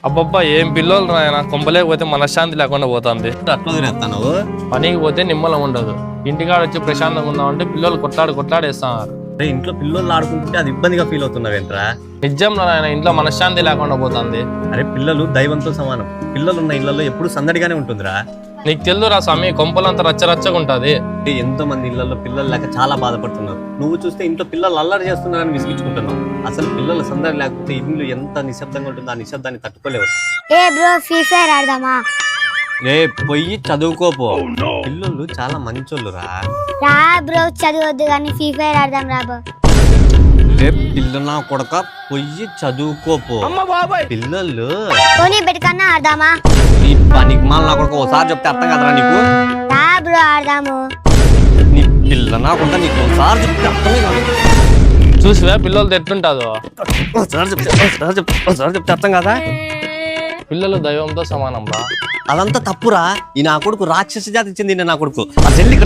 అబ్బబ్బా ఏం పిల్లలు నాయన కొంపలేకపోతే మనశ్శాంతి లేకుండా పోతుంది. అట్లా తినేస్తాను పనికి పోతే నిమ్మలం ఉండదు. ఇంటికాడ వచ్చి ప్రశాంతంగా ఉందామంటే పిల్లలు కొట్లాడేస్తున్నారు. ఇంట్లో పిల్లలు ఆడుకుంటుంటే అది ఇబ్బందిగా ఫీల్ అవుతున్నావేంట్రా? నిజంలో నాయన ఇంట్లో మనశ్శాంతి లేకుండా పోతుంది. అరే పిల్లలు దైవంతో సమానం. పిల్లలు ఉన్న ఇళ్లలో ఎప్పుడు సందడిగానే ఉంటుందిరా. నీకు తెలుదురా స్వామి, కొంపలంతా రచ్చరచ్చగా ఉంటది. ఎంతో మంది ఇళ్లలో పిల్లలు లేక చాలా బాధపడుతున్నారు. నువ్వు చూస్తే ఇంట్లో పిల్లలు అల్లరి చేస్తున్నారని విసిగించుకుంటున్నావు. అసలు పిల్లల సందడి లేకపోతే ఇల్లు ఎంత నిశ్శబ్దంగా ఉంటుందో ఆ నిశ్శబ్దాన్ని తట్టుకోలేవు. ఏ బ్రో ఫ్రీ ఫైర్ ఆడదామా? రే పొయ్యి చదువుకోపో. పిల్లలు చాలా మంచోళ్ళురా. రా బ్రో చదవద్దు కానీ ఫ్రీ ఫైర్ ఆడదాం రా బ్రో. రే పిల్లల కొడక పొయ్యి చదువుకోపో. పిల్లలు పోనీ బెట్కన్నా ఆడదామా? నీ పనికి మాల నా కొడుకు ఒకసారి చెప్తే అర్థం కదరా నీకు? రా బ్రో ఆడదాము. నీ పిల్ల నాకుంటా నీకు ఒకసారి చెప్తే అర్థమే కాదు. చూసివా పిల్లలతో ఎట్లుంటాదో. ఒకసారి చెప్తే అర్థం కదా. పిల్లలు దైవంతో సమానం రా. అదంతా తప్పురా. ఈ నా కొడుకు రాక్షస జాతి చెందిన నా కొడుకు. ఆ చెల్లి